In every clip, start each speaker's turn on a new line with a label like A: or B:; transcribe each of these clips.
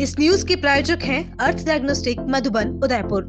A: इस न्यूज के प्रायोजक हैं Arth diagnostic Madhuban Udaipur.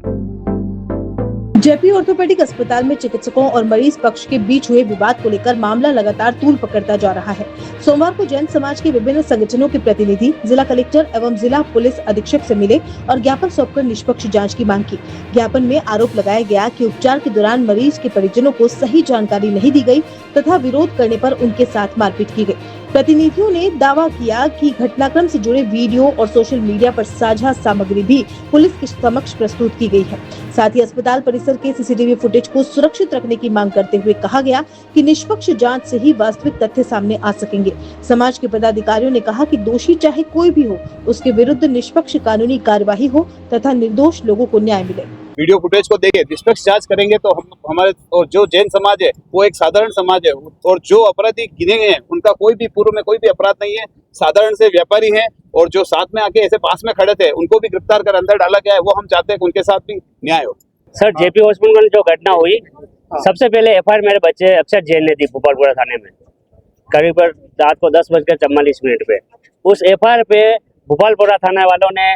B: JP orthopaedic अस्पताल में चिकित्सकों और मरीज पक्ष के बीच हुए विवाद को लेकर मामला लगातार तूल पकड़ता जा रहा है। सोमवार को जैन समाज के विभिन्न संगठनों के प्रतिनिधि जिला कलेक्टर एवं जिला पुलिस अधीक्षक से मिले और ज्ञापन सौंपकर निष्पक्ष जांच की मांग की। ज्ञापन में आरोप लगाया गया कि उपचार के दौरान मरीज के परिजनों को सही जानकारी नहीं दी गई तथा विरोध करने पर उनके साथ मारपीट की गई। प्रतिनिधियों ने दावा किया कि घटनाक्रम से जुड़े वीडियो और सोशल मीडिया पर साझा सामग्री भी पुलिस के समक्ष प्रस्तुत की गई है। साथ ही अस्पताल परिसर के सीसीटीवी फुटेज को सुरक्षित रखने की मांग करते हुए कहा गया कि निष्पक्ष जांच से ही वास्तविक तथ्य सामने आ सकेंगे। समाज के पदाधिकारियों ने कहा कि दोषी चाहे कोई भी हो, उसके विरुद्ध निष्पक्ष कानूनी कार्यवाही हो तथा निर्दोष लोगों को न्याय मिले।
C: वीडियो फुटेज को देखे निष्पक्ष जांच करेंगे तो हम हमारे और जो जैन समाज है वो एक साधारण समाज है और जो अपराधी गिने गए हैं उनका कोई भी पूर्व में कोई भी अपराध नहीं है, साधारण से व्यापारी हैं और जो साथ में आके ऐसे पास में खड़े थे उनको भी गिरफ्तार कर अंदर डाला गया है। वो हम चाहते हैं कि उनके साथ भी न्याय हो।
D: सर, जेपी हॉस्पिटल में जो घटना हुई, सबसे पहले एफआईआर मेरे बच्चे अक्षर जैन ने दी भोपालपुरा थाने में करीब रात को 10:44 पे। उस एफआईआर पे भोपालपुरा थाना वालों ने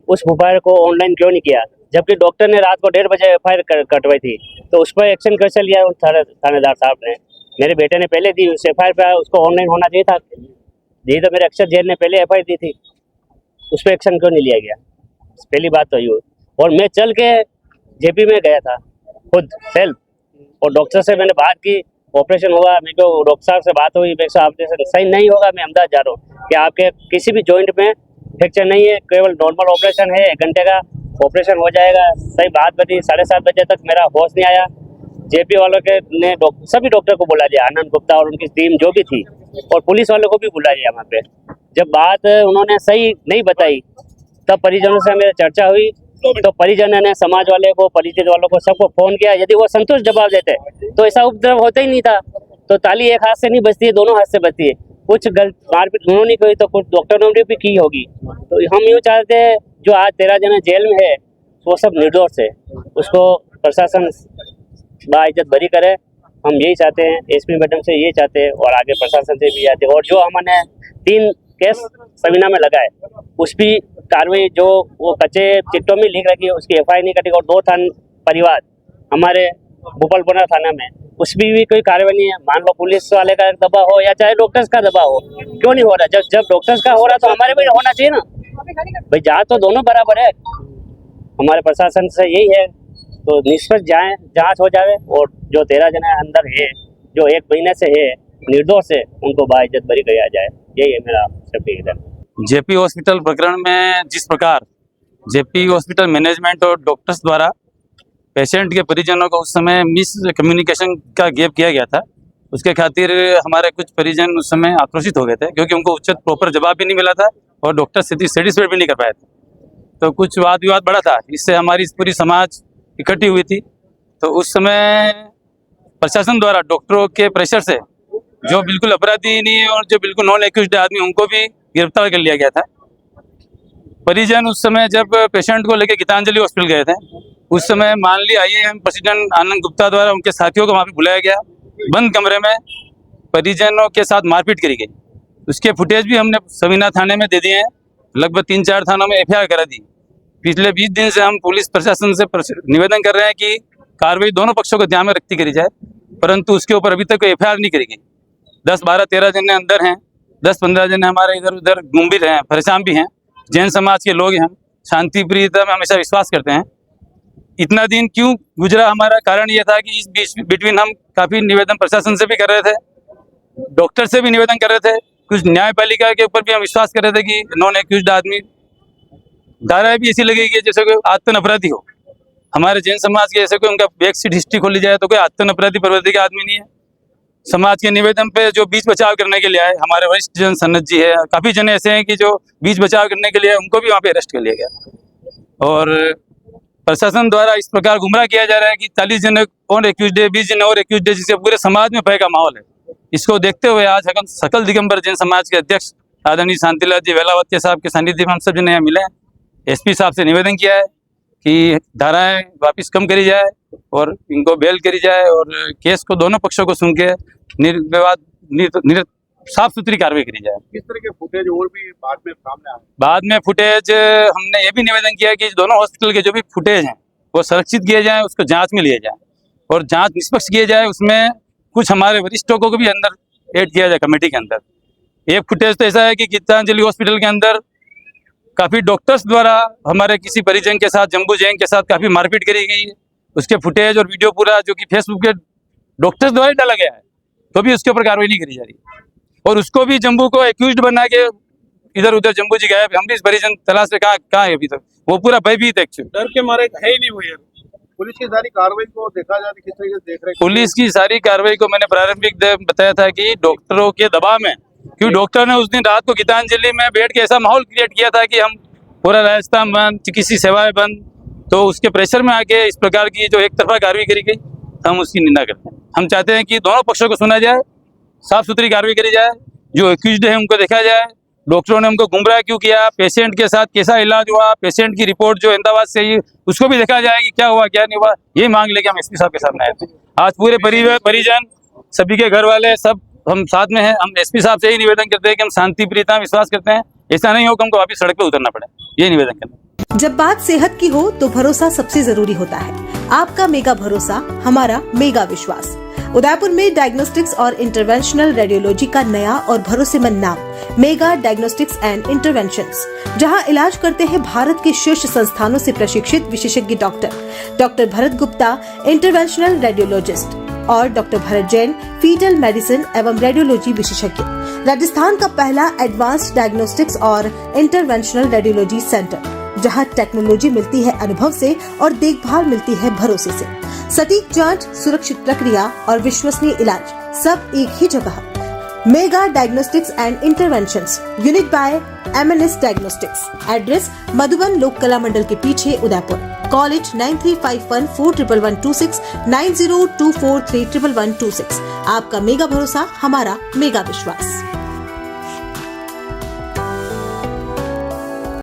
D: उस एफआईआर को ऑनलाइन क्यों नहीं किया, जबकि डॉक्टर ने रात को 1:30 बजे एफआईआर कटवाई थी। तो उस पर एक्शन कैसे लिया उस थानेदार साहब ने? मेरे बेटे ने पहले दी उस एफआईआर पे, उसको ऑनलाइन होना चाहिए था। यही तो मेरे अक्षर जैन ने पहले एफआईआर दी थी, उस पर एक्शन क्यों नहीं लिया गया? पहली बात तो ये। और मैं चल के जेपी में गया था खुद सेल्फ, और डॉक्टर से मैंने बात की, ऑपरेशन हुआ, मेरे को डॉक्टर साहब से बात हुई, मेरे से ऑपरेशन सही नहीं होगा, मैं अहमदाबाद जा रहा हूँ कि आपके किसी भी जॉइंट में फ्रैक्चर नहीं है, केवल नॉर्मल ऑपरेशन है, 1 घंटे का ऑपरेशन हो जाएगा। सही बात बती। 7:30 बजे तक मेरा होश नहीं आया। जेपी वालों के ने सभी डॉक्टर को बुला लिया, आनंद गुप्ता और उनकी टीम जो भी थी, और पुलिस वालों को भी बुला लिया वहाँ पे। जब बात उन्होंने सही नहीं बताई तब परिजनों से मेरी चर्चा हुई, तो परिजनों ने समाज वाले को, परिचित वालों को, सबको फोन किया। यदि वो संतुष्ट जवाब देते तो ऐसा उपद्रव होता ही नहीं था। तो ताली एक हाथ से नहीं बजती है, दोनों हाथ से बजती है। कुछ गलत मारपीट उन्होंने की तो कुछ डॉक्टरों ने भी की होगी। तो हम यूँ चाहते हैं जो आज 13 जने जेल में है वो सब निर्दोष है, उसको प्रशासन बाइज्जत बरी करे। हम यही चाहते हैं, एसपी मैडम से यही चाहते हैं और आगे प्रशासन से भी चाहते हैं। और जो हमने 3 केस सविना में लगाए उस भी कार्रवाई जो वो कच्चे चिट्ठों में लिख रखी है उसकी एफआईआर नहीं कटी। और 2 थान परिवार हमारे भोपालपुरा थाना में उस भी कोई कार्रवाई नहीं है। मान लो पुलिस वाले का दबाव हो या चाहे डॉक्टर्स का दबाव हो, क्यों नहीं हो रहा? जब डॉक्टर्स का हो रहा तो हमारे भी होना चाहिए ना भाई। जहाँ तो दोनों बराबर है। हमारे प्रशासन से यही है, तो निष्पक्ष जांच हो जाए और जो 13 जने अंदर है, जो 1 महीने से है निर्दोष है, उनको बाइज्जत बरी किया जाए। यही है मेरा सभी इधर।
E: जेपी हॉस्पिटल प्रकरण में जिस प्रकार जेपी हॉस्पिटल मैनेजमेंट और डॉक्टर्स द्वारा पेशेंट के परिजनों को उस समय मिस कम्युनिकेशन का गैप किया गया था, उसके खातिर हमारे कुछ परिजन उस समय आक्रोशित हो गए थे, क्योंकि उनको उचित प्रॉपर जवाब भी नहीं मिला था और डॉक्टर सेटिस्फाइड भी नहीं कर पाए थे। तो कुछ वाद विवाद बढ़ा था, इससे हमारी पूरी समाज इकट्ठी हुई थी। तो उस समय प्रशासन द्वारा डॉक्टरों के प्रेशर से जो बिल्कुल अपराधी नहीं है और जो बिल्कुल नॉन एक्यूज्ड आदमी, उनको भी गिरफ्तार कर लिया गया था। परिजन उस समय जब पेशेंट को लेकर गीतांजलि हॉस्पिटल गए थे, उस समय मान ली IAM प्रेसिडेंट आनंद गुप्ता द्वारा उनके साथियों को वहाँ पे बुलाया गया, बंद कमरे में परिजनों के साथ मारपीट करी गई। उसके फुटेज भी हमने सविना थाने में दे दिए हैं, लगभग 3-4 थानों में FIR करा दी। पिछले 20 दिन से हम पुलिस प्रशासन से निवेदन कर रहे हैं कि कार्रवाई दोनों पक्षों को ध्यान में रखती करी जाए, परंतु उसके ऊपर अभी तक कोई FIR नहीं करी गई। 10, 12, 13 जने अंदर हैं, 10-15 जने हमारे इधर उधर गंभीर हैं, परेशान भी हैं। जैन समाज के लोग हैं, हम शांति प्रियता में हमेशा विश्वास करते हैं। इतना दिन क्यों गुजरा, हमारा कारण ये था कि इस बीच बिटवीन हम काफ़ी निवेदन प्रशासन से भी कर रहे थे, डॉक्टर से भी निवेदन कर रहे थे, कुछ न्यायपालिका के ऊपर भी हम विश्वास कर रहे थे कि नॉन एक्यूज्ड आदमी, धाराएं भी ऐसी लगेगी जैसे कोई आतंक अपराधी हो। हमारे जैन समाज के ऐसे कोई उनका बैकसीट हिस्ट्री खोली जाए तो कोई आतंक अपराधी प्रवृत्ति का आदमी नहीं है। समाज के निवेदन पे जो बीच बचाव करने के लिए आए हमारे वरिष्ठ जन सन्नत जी है, काफ़ी जने ऐसे हैं कि जो बीच बचाव करने के लिए, उनको भी वहाँ पे अरेस्ट कर लिया गया। और प्रशासन द्वारा इस प्रकार गुमराह किया जा रहा है कि 40 जने और एक्यूज्ड है, 20 जने और एक्यूज्ड है, जिससे पूरे समाज में भय का माहौल है। इसको देखते हुए आज हम सकल दिगंबर जैन समाज के अध्यक्ष आदरणीय शांतिलाल जी वेलावत साहब के सानिध्य में हम सब जने यहाँ मिले हैं। SP साहब से निवेदन किया है कि धाराएं वापस कम करी जाए और इनको बेल करी जाए और केस को दोनों पक्षों को सुन के निर्विवाद साफ सुथरी कार्रवाई करी जाए।
C: किस तरह के फुटेज और भी बाद में सामने आए?
E: बाद में फुटेज हमने ये भी निवेदन किया कि दोनों हॉस्पिटल के जो भी फुटेज हैं वो संरक्षित किए जाएं, उसको जांच में लिए जाएं और जांच निष्पक्ष किए जाए। उसमें कुछ हमारे वरिष्ठों को भी अंदर ऐड किया जाए कमेटी के अंदर। एक फुटेज तो ऐसा है कि गीतांजलि हॉस्पिटल के अंदर काफ़ी डॉक्टर्स द्वारा हमारे किसी परिजन के साथ, जम्बू जैन के साथ काफ़ी मारपीट करी गई है। उसके फुटेज और वीडियो पूरा जो कि फेसबुक के डॉक्टर्स द्वारा डाला गया है, तो भी उसके ऊपर कार्रवाई नहीं करी जा रही और उसको भी जम्बू को एक्यूज्ड बना के इधर उधर जम्बू जी गायब। हम भी इस परिजन तलाश में कहाँ है अभी तक, वो पूरा भयभीत है एक्चुअली।
C: डर के मारे है ही नहीं वो। पुलिस की सारी कार्रवाई को देखा जाए किस तरीके से देख रहे हैं?
E: पुलिस की सारी कार्रवाई को मैंने प्रारंभिक बताया था कि डॉक्टरों के दबाव में, क्योंकि डॉक्टर ने उस दिन रात को गीतांजलि में बैठ के ऐसा माहौल क्रिएट किया था कि हम पूरा राजस्थान बंद, चिकित्सीय सेवाएं बंद, तो उसके प्रेशर में आके इस प्रकार की जो एक तरफा कार्रवाई करी गई, हम उसकी निंदा करते हैं। हम चाहते हैं कि दोनों पक्षों को सुना जाए, साफ सुथरी कार्रवाई करी जाए, जो एक्यूज्ड है उनको देखा जाए, डॉक्टरों ने हमको गुमराह क्यों किया, पेशेंट के साथ कैसा इलाज हुआ, पेशेंट की रिपोर्ट जो अहमदाबाद से आई उसको भी देखा जाए कि क्या हुआ क्या नहीं हुआ। ये मांग लेके हम एसपी साहब के सामने आए थे। आज पूरे परिजन, सभी के घर वाले सब हम साथ में हैं। हम एसपी साहब से ही निवेदन करते हैं कि हम शांति प्रियता में विश्वास करते हैं, ऐसा नहीं हो कि हमको वापिस सड़क पे उतरना पड़े। ये निवेदन करते हैं।
B: जब बात सेहत की हो तो भरोसा सबसे जरूरी होता है। आपका मेगा भरोसा, हमारा मेगा विश्वास। उदयपुर में डायग्नोस्टिक्स और इंटरवेंशनल रेडियोलॉजी का नया और भरोसेमंद नाम मेगा डायग्नोस्टिक्स एंड इंटरवेंशंस, जहां इलाज करते हैं भारत के शीर्ष संस्थानों से प्रशिक्षित विशेषज्ञ doctor Bharat Gupta, interventional radiologist, और doctor Bharat Jain, foetal medicine एवं रेडियोलॉजी विशेषज्ञ। राजस्थान का पहला एडवांस्ड डायग्नोस्टिक्स और इंटरवेंशनल रेडियोलॉजी सेंटर, जहां टेक्नोलॉजी मिलती है अनुभव से और देखभाल मिलती है भरोसे से। सटीक जांच, सुरक्षित प्रक्रिया और विश्वसनीय इलाज, सब एक ही जगह। Mega diagnostics and interventions, unit by MNS diagnostics. Address Madhuban Lok Kala मंडल के पीछे, उदयपुर। कॉलेज 9351411126, 9024311126। आपका मेगा भरोसा, हमारा मेगा विश्वास।